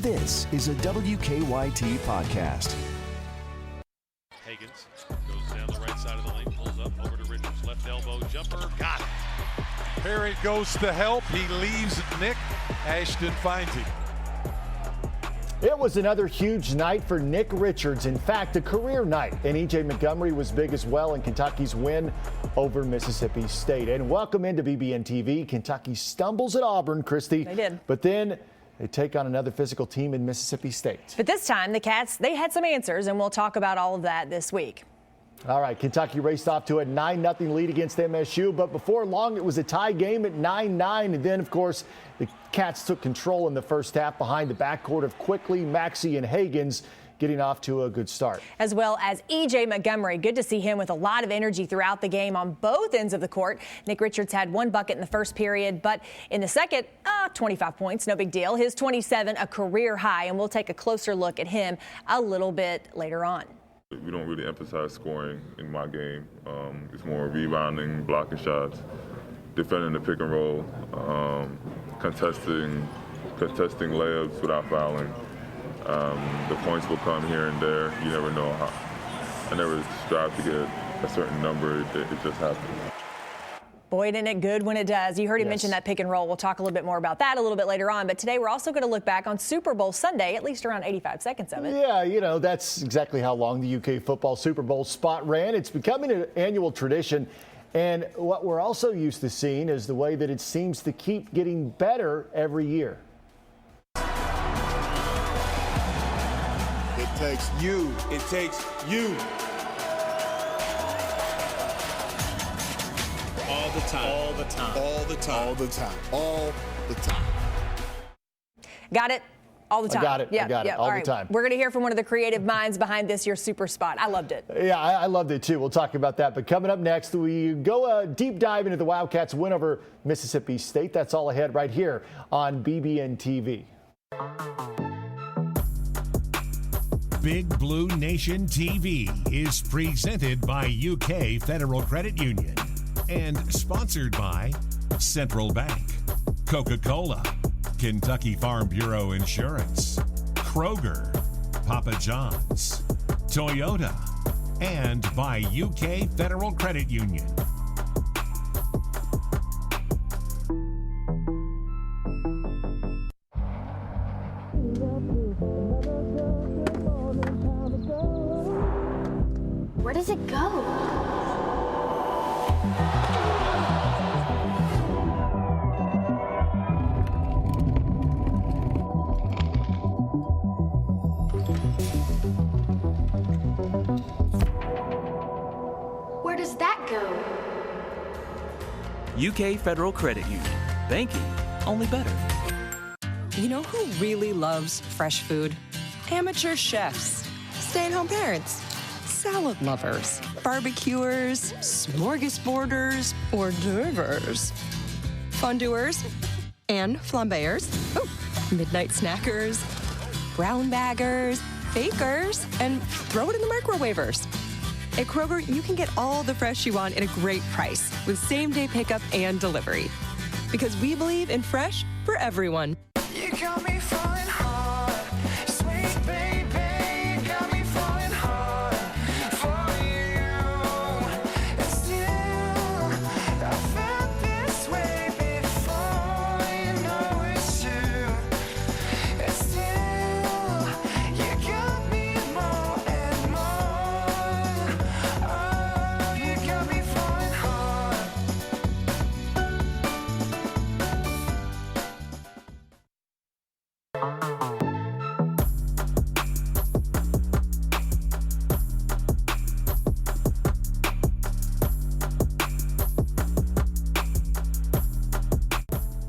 This is a WKYT podcast. Higgins goes down the right side of the lane, pulls up over to Richards, left elbow jumper, got it. Perry goes to help. He leaves Nick. Ashton finds him. It was another huge night for Nick Richards. In fact, a career night. And E.J. Montgomery was big as well in Kentucky's win over Mississippi State. And welcome into BBN TV. Kentucky stumbles at Auburn, Christy. They did. But then they take on another physical team in Mississippi State. But this time, the Cats, they had some answers, and we'll talk about all of that this week. All right, Kentucky raced off to a 9-0 lead against MSU, but before long it was a tie game at 9-9, and then, of course, the Cats took control in the first half behind the backcourt of Quickly, Maxey, and Higgins, getting off to a good start. As well as E.J. Montgomery. Good to see him with a lot of energy throughout the game on both ends of the court. Nick Richards had one bucket in the first period, but in the second, 25 points, no big deal. His 27, a career high, and we'll take a closer look at him a little bit later on. We don't really emphasize scoring in my game. It's more rebounding, blocking shots, defending the pick and roll, contesting layups without fouling. The points will come here and there. You never know how. I never strive to get a certain number. It just happens. Boy, isn't it good when it does. You heard him mention that pick and roll. We'll talk a little bit more about that a little bit later on. But today we're also going to look back on Super Bowl Sunday, at least around 85 seconds of it. Yeah, you know, that's exactly how long the UK football Super Bowl spot ran. It's becoming an annual tradition. And what we're also used to seeing is the way that it seems to keep getting better every year. It takes you. It takes you. All the time. All the time. All the time. All the time. All the time. Got it? All the time. I got it. I got it. All the time. We're going to hear from one of the creative minds behind this year's super spot. I loved it. Yeah, I loved it too. We'll talk about that. But coming up next, we go a deep dive into the Wildcats' win over Mississippi State. That's all ahead right here on BBN TV. Big Blue Nation TV is presented by UK Federal Credit Union and sponsored by Central Bank, Coca-Cola, Kentucky Farm Bureau Insurance, Kroger, Papa John's, Toyota, and by UK Federal Credit Union. Where does it go? Where does that go? UK Federal Credit Union. Banking, only better. You know who really loves fresh food? Amateur chefs, stay-at-home parents, salad lovers, barbecuers, smorgasborders, hors d'oeuvres, fondue-ers, and flambéers, midnight snackers, brown baggers, bakers, and throw it in the microwavers. At Kroger, you can get all the fresh you want at a great price with same-day pickup and delivery. Because we believe in fresh for everyone. You got me falling hard, sweet baby, you got me falling hard for you. And still, I felt this way before, you know it's true. And still, you got me more and more. Oh, you got me falling hard.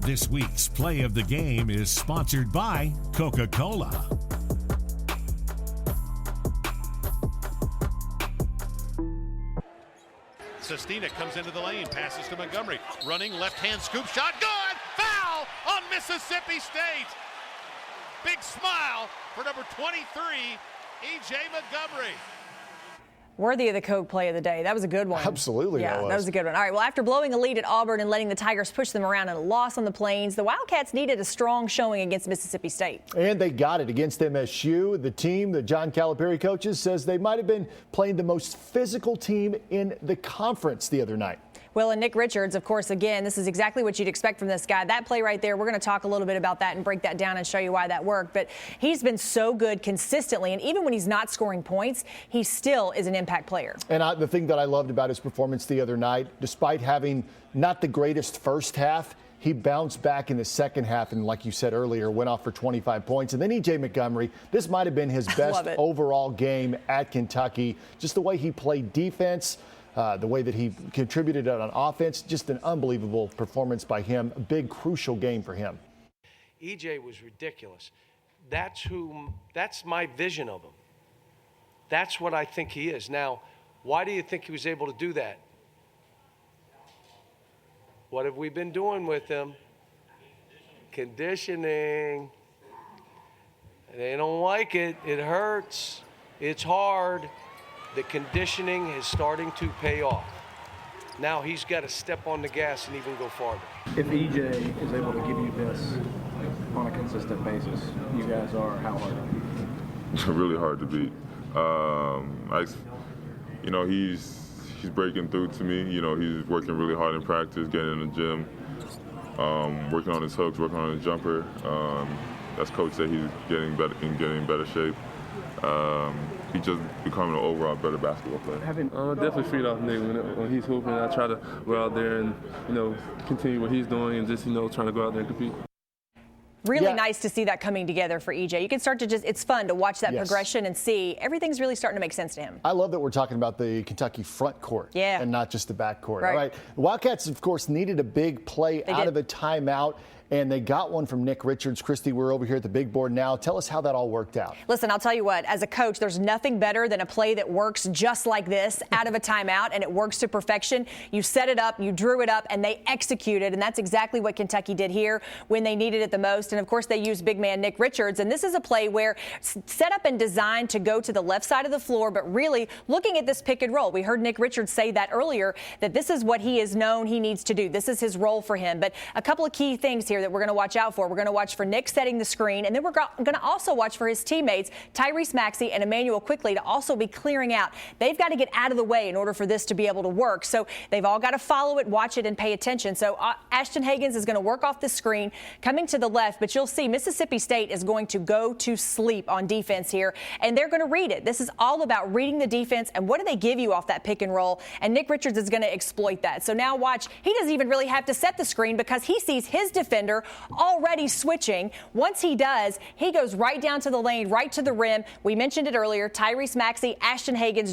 This week's play of the game is sponsored by Coca-Cola. Sestina comes into the lane, passes to Montgomery. Running left-hand scoop shot, good! Foul on Mississippi State! Big smile for number 23, E.J. Montgomery. Worthy of the Coke play of the day. That was a good one. Absolutely. Yeah, that was a good one. All right, well, after blowing a lead at Auburn and letting the Tigers push them around in a loss on the Plains, the Wildcats needed a strong showing against Mississippi State. And they got it against MSU. The team that John Calipari coaches says they might have been playing the most physical team in the conference the other night. Well, and Nick Richards, of course, again, this is exactly what you'd expect from this guy. That play right there, we're going to talk a little bit about that and break that down and show you why that worked. But he's been so good consistently, and even when he's not scoring points, he still is an impact player. And the thing that I loved about his performance the other night, despite having not the greatest first half, he bounced back in the second half and, like you said earlier, went off for 25 points. And then E.J. Montgomery, this might have been his best overall game at Kentucky. Just the way he played defense. The way that he contributed on offense, just an unbelievable performance by him. A big, crucial game for him. EJ was ridiculous. That's my vision of him. That's what I think he is. Now, why do you think he was able to do that? What have we been doing with him? Conditioning. They don't like it. It hurts. It's hard. The conditioning is starting to pay off. Now he's got to step on the gas and even go farther. If EJ is able to give you this on a consistent basis, you guys are how hard? It's really hard to beat. He's breaking through to me. He's working really hard in practice, getting in the gym, working on his hooks, working on his jumper. As Coach said, he's getting better in better shape. He's just becoming an overall better basketball player. Definitely feed off Nick when he's hooping. I try to go out there and continue what he's doing and just trying to go out there and compete. Really nice to see that coming together for EJ. You can start to it's fun to watch that progression and see everything's really starting to make sense to him. I love that we're talking about the Kentucky front court and not just the back court. Right. All right. The Wildcats, of course, needed a big play out of a timeout. And they got one from Nick Richards. Christy, we're over here at the big board now. Tell us how that all worked out. Listen, I'll tell you what, as a coach, there's nothing better than a play that works just like this out of a timeout, and it works to perfection. You set it up, you drew it up, and they executed, and that's exactly what Kentucky did here when they needed it the most. And, of course, they used big man Nick Richards, and this is a play where set up and designed to go to the left side of the floor, but really looking at this pick and roll. We heard Nick Richards say that earlier, that this is what he is known he needs to do. This is his role for him. But a couple of key things here that we're going to watch out for. We're going to watch for Nick setting the screen, and then we're going to also watch for his teammates, Tyrese Maxey and Emmanuel Quickly, to also be clearing out. They've got to get out of the way in order for this to be able to work. So they've all got to follow it, watch it, and pay attention. So Ashton Hagans is going to work off the screen, coming to the left, but you'll see Mississippi State is going to go to sleep on defense here, and they're going to read it. This is all about reading the defense and what do they give you off that pick and roll, and Nick Richards is going to exploit that. So now watch, he doesn't even really have to set the screen because he sees his defender already switching. Once he does, he goes right down to the lane, right to the rim. We mentioned it earlier. Tyrese Maxey, Ashton Hagans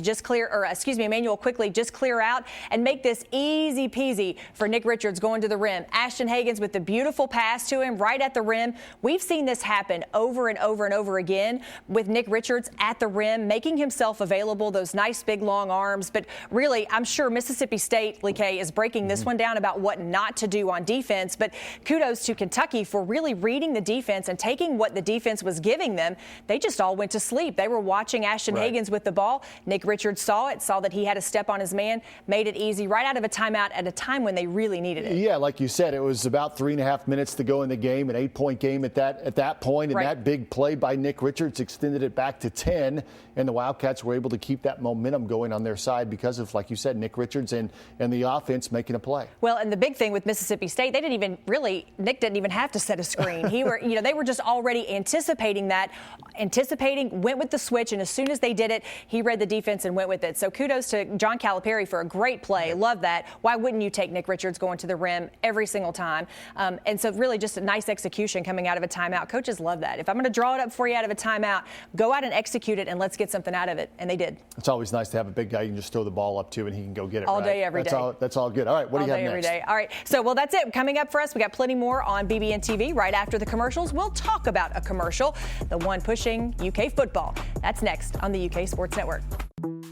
Emmanuel Quickly just clear out and make this easy peasy for Nick Richards going to the rim. Ashton Hagans with the beautiful pass to him right at the rim. We've seen this happen over and over and over again with Nick Richards at the rim, making himself available, those nice big long arms. But really, I'm sure Mississippi State, Lee K, is breaking this one down about what not to do on defense. But kudos to Kentucky for really reading the defense and taking what the defense was giving them. They just all went to sleep. They were watching Ashton Hagans with the ball. Nick Richards saw it, saw that he had to step on his man, made it easy right out of a timeout at a time when they really needed it. Yeah, like you said, it was about 3.5 minutes to go in the game, an 8-point game at that point, and that big play by Nick Richards extended it back to 10, and the Wildcats were able to keep that momentum going on their side because of, like you said, Nick Richards and the offense making a play. Well, and the big thing with Mississippi State, Nick didn't even have to set a screen. They were just already anticipating, went with the switch, and as soon as they did it, he read the defense and went with it. So kudos to John Calipari for a great play. Love that. Why wouldn't you take Nick Richards going to the rim every single time? And so really just a nice execution coming out of a timeout. Coaches love that. If I'm going to draw it up for you out of a timeout, go out and execute it, and let's get something out of it. And they did. It's always nice to have a big guy you can just throw the ball up to, and he can go get it all day, every day. That's all good. All right, what do you have next? Every day. All right, so that's it. Coming up for us, we got plenty more on BBN TV right after the commercials. We'll talk about a commercial, the one pushing UK football. That's next on the UK Sports Network.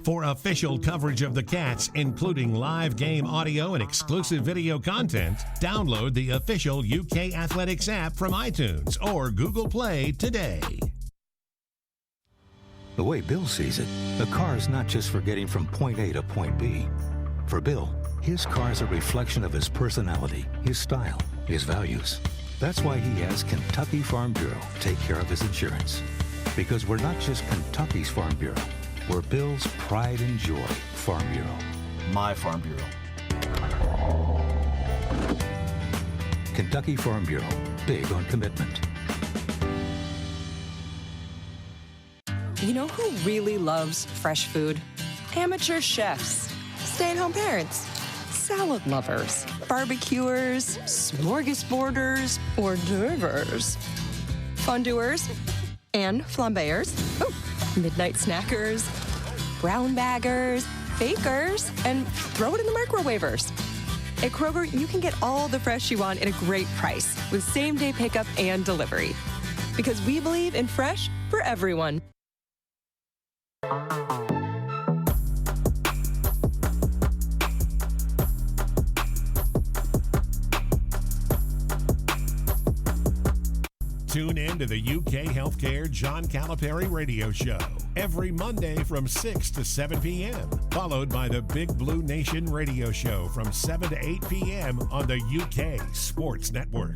For official coverage of the Cats, including live game audio and exclusive video content, download the official UK Athletics app from iTunes or Google Play today. The way Bill sees it, a car is not just for getting from point A to point B. For Bill, his car is a reflection of his personality, his style, his values. That's why he has Kentucky Farm Bureau take care of his insurance. Because we're not just Kentucky's Farm Bureau, we're Bill's pride and joy Farm Bureau. My Farm Bureau. Kentucky Farm Bureau, big on commitment. You know who really loves fresh food? Amateur chefs, stay-at-home parents, salad lovers, barbecuers, smorgasborders, hors d'oeuvres, fondue-ers, and flambéers, midnight snackers, brown baggers, bakers, and throw it in the microwavers. At Kroger, you can get all the fresh you want at a great price with same-day pickup and delivery. Because we believe in fresh for everyone. Tune in to the UK Healthcare John Calipari radio show every Monday from 6 to 7 p.m., followed by the Big Blue Nation radio show from 7 to 8 p.m. on the UK Sports Network.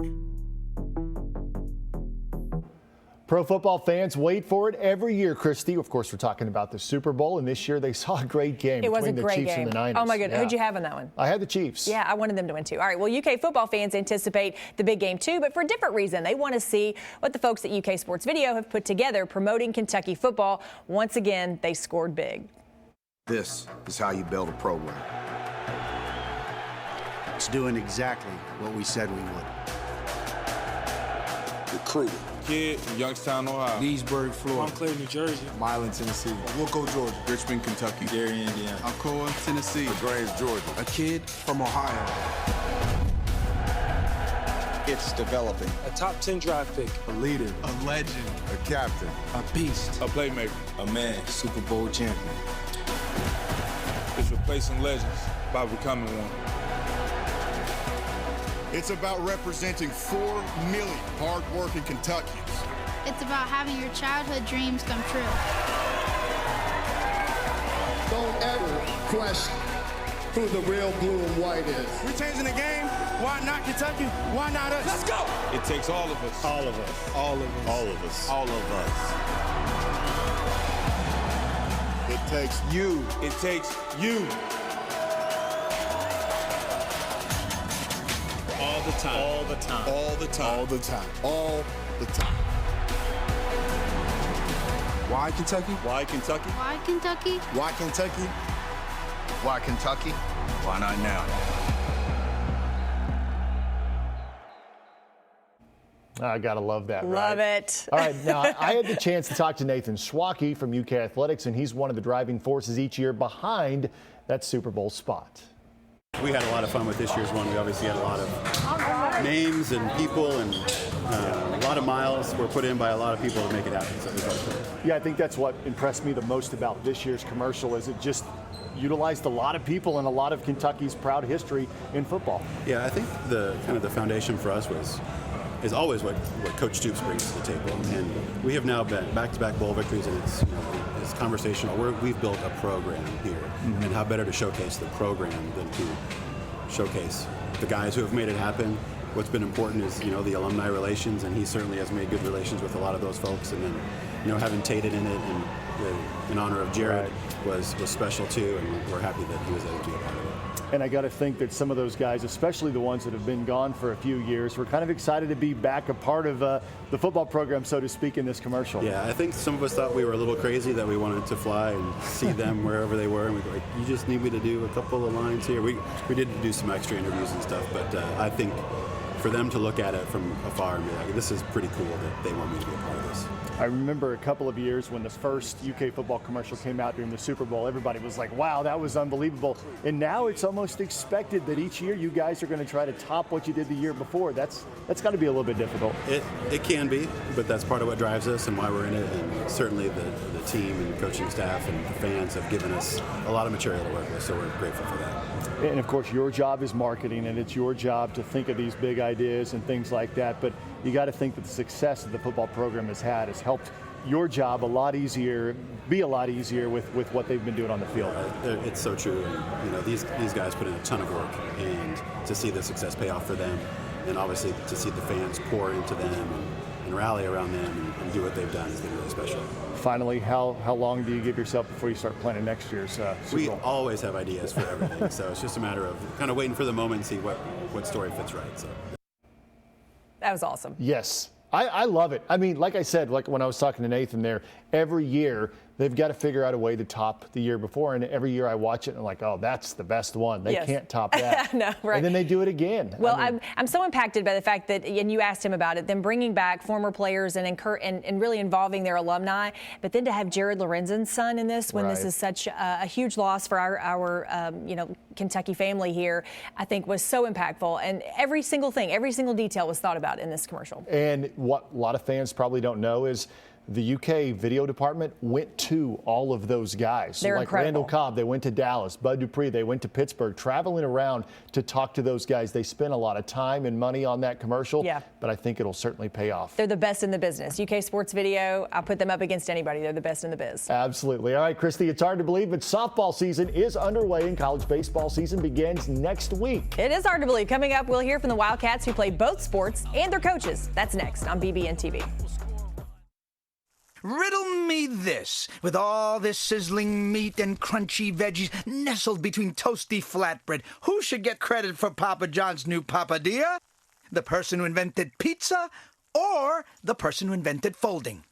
Pro football fans wait for it every year, Christy. Of course, we're talking about the Super Bowl, and this year they saw a great game between the Chiefs and the Niners. Oh, my goodness. Who'd you have in that one? I had the Chiefs. Yeah, I wanted them to win, too. All right, well, UK football fans anticipate the big game, too, but for a different reason. They want to see what the folks at UK Sports Video have put together promoting Kentucky football. Once again, they scored big. This is how you build a program. It's doing exactly what we said we would. Recruiting. Kid in Youngstown, Ohio. Leesburg, Florida. Montclair, New Jersey. Milan, Tennessee. Wilco, Georgia. Richmond, Kentucky. Gary, Indiana. Alcoa, Tennessee. LaGrange, Georgia. A kid from Ohio. It's developing. A top 10 draft pick. A leader. A legend. A captain. A beast. A playmaker. A man. Super Bowl champion. It's replacing legends by becoming one. It's about representing 4 million hard-working Kentuckians. It's about having your childhood dreams come true. Don't ever question who the real blue and white is. We're changing the game. Why not Kentucky? Why not us? Let's go! It takes all of us. All of us. All of us. All of us. All of us. It takes you. It takes you. All the time. All the time. All the time. All the time. All the time. Why Kentucky? Why Kentucky? Why Kentucky? Why Kentucky? Why Kentucky? Why not now? I got to love that, right? Love it. All right, now I had the chance to talk to Nathan Schwacke from UK Athletics, and he's one of the driving forces each year behind that Super Bowl spot. We had a lot of fun with this year's one. We obviously had a lot of names and people and a lot of miles were put in by a lot of people to make it happen. So it was really cool. Yeah, I think that's what impressed me the most about this year's commercial is it just utilized a lot of people and a lot of Kentucky's proud history in football. Yeah, I think the kind of the foundation for us is always what Coach Stoops brings to the table. And we have now been back-to-back bowl victories, and it's conversational. We've built a program here, and how better to showcase the program than to showcase the guys who have made it happen. What's been important is, the alumni relations, and he certainly has made good relations with a lot of those folks. And then, having Tate in it and in honor of Jared was special too, and we're happy that he was able to be a part of it. And I got to think that some of those guys, especially the ones that have been gone for a few years, were kind of excited to be back a part of the football program, so to speak, in this commercial. Yeah, I think some of us thought we were a little crazy that we wanted to fly and see them wherever they were. And we were like, you just need me to do a couple of lines here. We did do some extra interviews and stuff, but I think for them to look at it from afar and be like, this is pretty cool that they want me to be a part of this. I remember a couple of years when the first UK football commercial came out during the Super Bowl, everybody was like, wow, that was unbelievable. And now it's almost expected that each year you guys are going to try to top what you did the year before. That's got to be a little bit difficult. It can be, but that's part of what drives us and why we're in it. And certainly the team and coaching staff and the fans have given us a lot of material to work with, so we're grateful for that. And of course, your job is marketing, and it's your job to think of these big ideas and things like that. But you got to think that the success that the football program has had has helped your job a lot easier, be a lot easier with what they've been doing on the field. It's so true. And, you know, these guys put in a ton of work, and to see the success pay off for them, and obviously to see the fans pour into them and rally around them and do what they've done has been really special. Finally, how long do you give yourself before you start planning next year's Super Bowl? We always have ideas for everything, so it's just a matter of kind of waiting for the moment and see what story fits right. So. That was awesome. Yes. I love it. I mean, like I said, like when I was talking to Nathan there, every year they've got to figure out a way to top the year before. And every year I watch it and I'm like, oh, that's the best one. They can't top that. No, right. And then they do it again. Well, I'm so impacted by the fact that, and you asked him about it, them bringing back former players and really involving their alumni. But then to have Jared Lorenzen's son in this, when this is such a huge loss for our Kentucky family here, I think was so impactful. And every single thing, every single detail was thought about in this commercial. And what a lot of fans probably don't know is the UK video department went to all of those guys. They're like incredible. Randall Cobb, they went to Dallas. Bud Dupree, they went to Pittsburgh, traveling around to talk to those guys. They spent a lot of time and money on that commercial, but I think it'll certainly pay off. They're the best in the business. UK Sports Video, I'll put them up against anybody. They're the best in the biz. Absolutely. All right, Christy, it's hard to believe, but softball season is underway and college baseball season begins next week. It is hard to believe. Coming up, we'll hear from the Wildcats who play both sports and their coaches. That's next on BBN TV. Riddle me this. With all this sizzling meat and crunchy veggies nestled between toasty flatbread, who should get credit for Papa John's new papadilla? The person who invented pizza or the person who invented folding?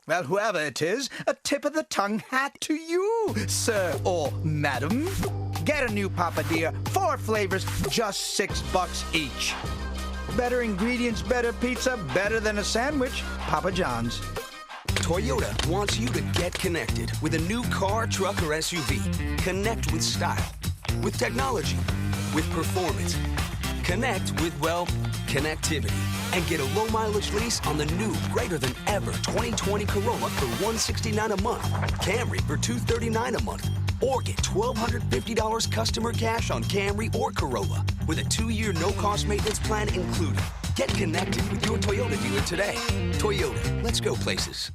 Well, whoever it is, a tip of the tongue hat to you, sir or madam. Get a new papadilla, 4 flavors, just $6 each. Better ingredients, better pizza, better than a sandwich. Papa John's. Toyota wants you to get connected with a new car, truck, or SUV. Connect with style, with technology, with performance. Connect with, well, connectivity. And get a low mileage lease on the new, greater than ever 2020 Corolla for $169 a month. Camry for $239 a month. Or get $1,250 customer cash on Camry or Corolla with a 2-year no-cost maintenance plan included. Get connected with your Toyota dealer today. Toyota, let's go places.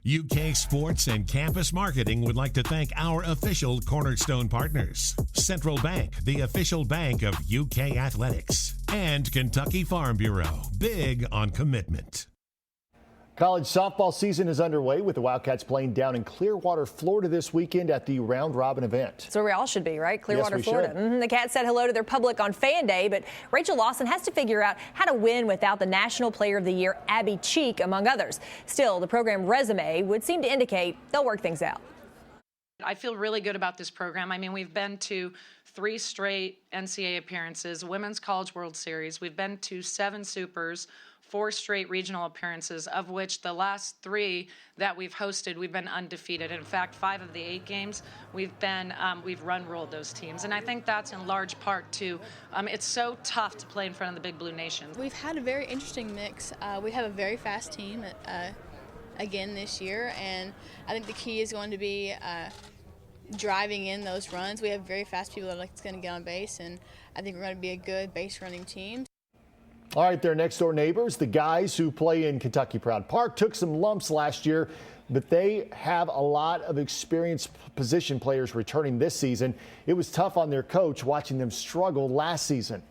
UK Sports and Campus Marketing would like to thank our official Cornerstone partners. Central Bank, the official bank of UK Athletics. And Kentucky Farm Bureau, big on commitment. College softball season is underway with the Wildcats playing down in Clearwater, Florida this weekend at the round robin event. That's where we all should be, right? Clearwater, yes, we Florida. Should. The Cats said hello to their public on Fan Day, but Rachel Lawson has to figure out how to win without the National Player of the Year, Abby Cheek, among others. Still, the program resume would seem to indicate they'll work things out. I feel really good about this program. I mean, we've been to 3 straight NCAA appearances, Women's College World Series. We've been to 7 Supers, 4 straight regional appearances, of which the last 3 that we've hosted, we've been undefeated. In fact, 5 of the 8 games, we've run-ruled those teams. And I think that's in large part to, it's so tough to play in front of the Big Blue Nation. We've had a very interesting mix. We have a very fast team again this year, and I think the key is going to be driving in those runs. We have very fast people that are going to get on base, and I think we're going to be a good base running team. All right, their next door neighbors, the guys who play in Kentucky Proud Park, took some lumps last year, but they have a lot of experienced position players returning this season. It was tough on their coach watching them struggle last season.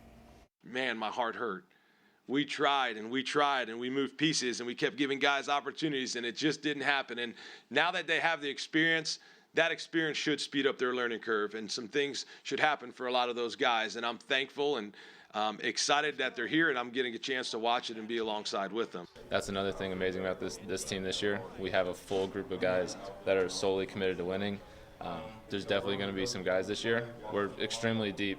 Man, my heart hurt. We tried and we moved pieces and we kept giving guys opportunities and it just didn't happen. And now that they have the experience, that experience should speed up their learning curve and some things should happen for a lot of those guys. And I'm thankful and excited that they're here and I'm getting a chance to watch it and be alongside with them. That's another thing amazing about this team this year. We have a full group of guys that are solely committed to winning. There's definitely going to be some guys this year. We're extremely deep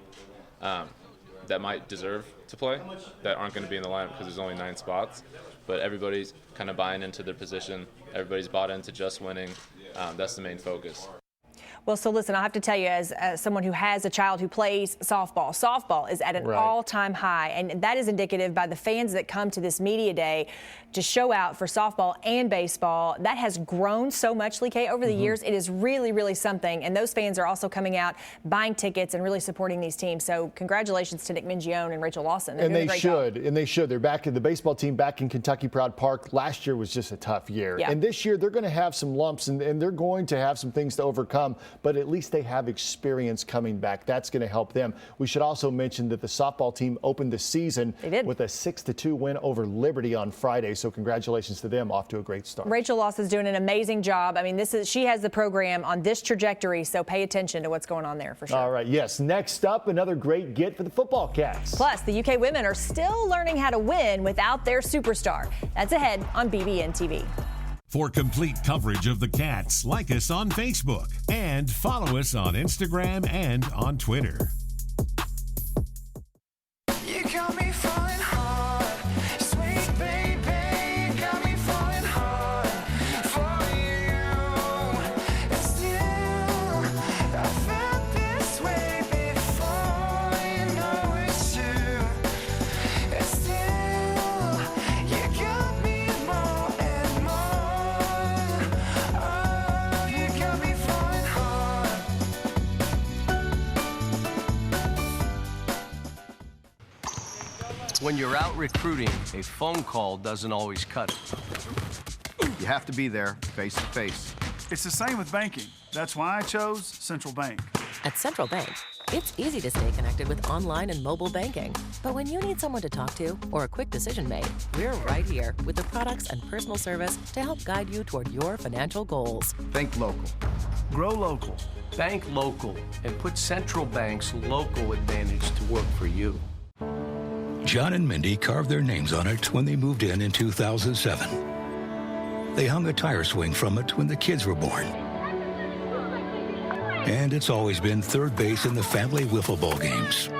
that might deserve to play that aren't going to be in the lineup because there's only 9 spots. But everybody's kind of buying into their position. Everybody's bought into just winning. That's the main focus. Well, so listen, I'll have to tell you, as someone who has a child who plays softball is at an all-time high. And that is indicative by the fans that come to this media day to show out for softball and baseball. That has grown so much, Lee K, over the years. It is really, really something. And those fans are also coming out, buying tickets, and really supporting these teams. So congratulations to Nick Mingione and Rachel Lawson. And they should. They're back in the baseball team back in Kentucky Proud Park. Last year was just a tough year. Yeah. And this year they're going to have some lumps and they're going to have some things to overcome. But at least they have experience coming back. That's going to help them. We should also mention that the softball team opened the season with a 6-2 win over Liberty on Friday. So congratulations to them. Off to a great start. Rachel Lawson's doing an amazing job. I mean, she has the program on this trajectory, so pay attention to what's going on there for sure. All right, yes. Next up, another great get for the football Cats. Plus, the UK women are still learning how to win without their superstar. That's ahead on BBN TV. For complete coverage of the Cats, like us on Facebook and follow us on Instagram and on Twitter. You got me falling hard, sweet baby, got me falling hard for you. And still, I felt this way before, you know it's true. And still, you got me more and more. Oh, you got me falling hard. When you're out recruiting, a phone call doesn't always cut it. You have to be there face to face. It's the same with banking. That's why I chose Central Bank. At Central Bank, it's easy to stay connected with online and mobile banking. But when you need someone to talk to or a quick decision made, we're right here with the products and personal service to help guide you toward your financial goals. Think local. Grow local. Bank local and put Central Bank's local advantage to work for you. John and Mindy carved their names on it when they moved in 2007. They hung a tire swing from it when the kids were born. And it's always been third base in the family wiffle ball games.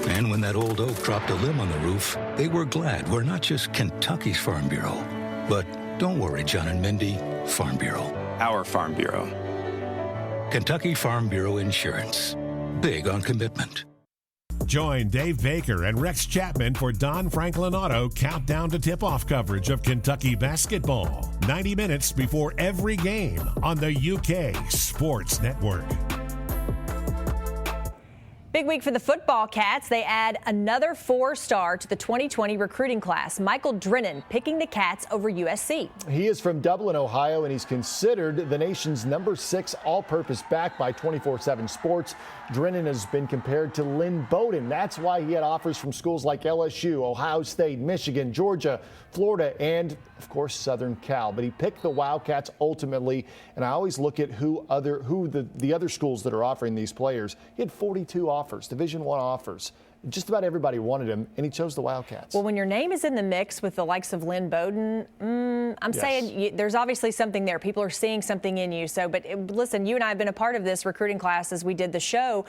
And when that old oak dropped a limb on the roof, they were glad we're not just Kentucky's Farm Bureau, but don't worry, John and Mindy, Farm Bureau. Our Farm Bureau. Kentucky Farm Bureau Insurance. Big on commitment. Join Dave Baker and Rex Chapman for Don Franklin Auto Countdown to Tip-Off coverage of Kentucky basketball. 90 minutes before every game on the UK Sports Network. Big week for the football Cats. They add another 4-star to the 2020 recruiting class. Michael Drennan picking the Cats over USC. He is from Dublin, Ohio, and he's considered the nation's number 6 all-purpose back by 24/7 Sports. Drennan has been compared to Lynn Bowden. That's why he had offers from schools like LSU, Ohio State, Michigan, Georgia, Florida, and, of course, Southern Cal. But he picked the Wildcats ultimately, and I always look at who the other schools that are offering these players. He had 42 offers, Division I offers. Just about everybody wanted him, and he chose the Wildcats. Well, when your name is in the mix with the likes of Lynn Bowden, saying there's obviously something there. People are seeing something in you. So, but listen, you and I have been a part of this recruiting class as we did the show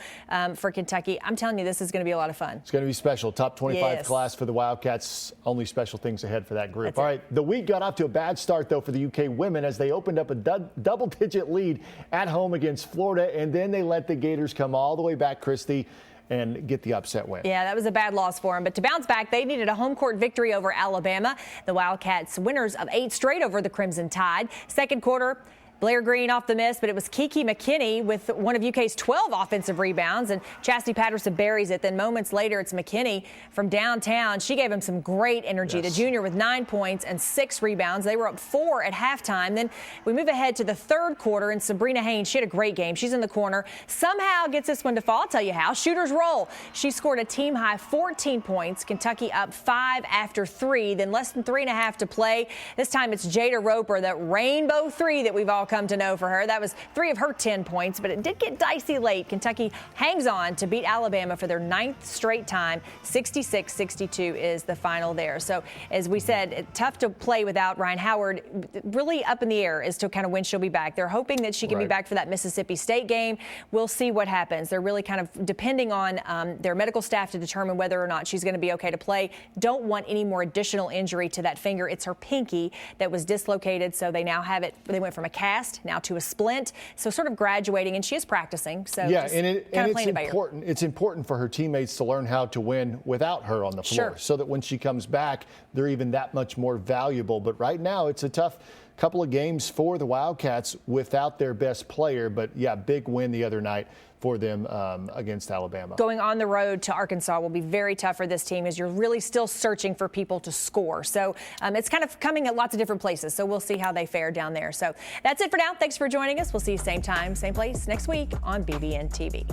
for Kentucky. I'm telling you, this is going to be a lot of fun. It's going to be special. Top 25 class for the Wildcats. Only special things ahead for that group. All right, the week got off to a bad start, though, for the UK women as they opened up a double-digit lead at home against Florida, and then they let the Gators come all the way back, Christy, and get the upset win. Yeah, that was a bad loss for them. But to bounce back, they needed a home court victory over Alabama. The Wildcats winners of 8 straight over the Crimson Tide. Second quarter, Blair Green off the miss, but it was Kiki McKinney with one of UK's 12 offensive rebounds, and Chastity Patterson buries it. Then moments later, it's McKinney from downtown. She gave him some great energy. The junior with 9 points and 6 rebounds. They were up 4 at halftime. Then we move ahead to the third quarter, and Sabrina Haynes, she had a great game. She's in the corner. Somehow gets this one to fall. I'll tell you how. Shooters roll. She scored a team-high 14 points. Kentucky up 5 after 3. Then less than 3.5 to play. This time it's Jada Roper, that rainbow 3 that we've all come to know for her. That was 3 of her 10 points, but it did get dicey late. Kentucky hangs on to beat Alabama for their 9th straight time. 66-62 is the final there. So as we said, tough to play without Ryan Howard. Really up in the air as to kind of when she'll be back. They're hoping that she can be back for that Mississippi State game. We'll see what happens. They're really kind of depending on their medical staff to determine whether or not she's going to be okay to play. Don't want any more additional injury to that finger. It's her pinky that was dislocated, so they now have it. They went from a cast fast, now to a splint. So sort of graduating, and she is practicing. So yeah, just and it's playing it by ear. important. It's important for her teammates to learn how to win without her on the floor, Sure. so that when she comes back, they're even that much more valuable. But right now, it's a tough couple of games for the Wildcats without their best player. But yeah, big win the other night for them against Alabama. Going on the road to Arkansas will be very tough for this team, as you're really still searching for people to score. So it's kind of coming at lots of different places. So we'll see how they fare down there. So that's it for now. Thanks for joining us. We'll see you same time, same place next week on BBN TV.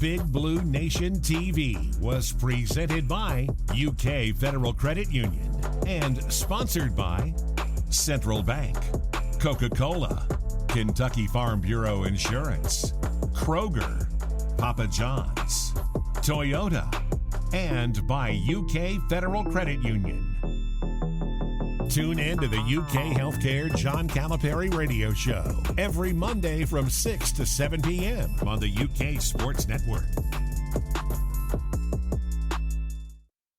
Big Blue Nation TV was presented by UK Federal Credit Union and sponsored by Central Bank, Coca-Cola, Kentucky Farm Bureau Insurance, Kroger, Papa John's, Toyota, and by UK Federal Credit Union. Tune in to the UK Healthcare John Calipari Radio Show every Monday from 6 to 7 p.m. on the UK Sports Network.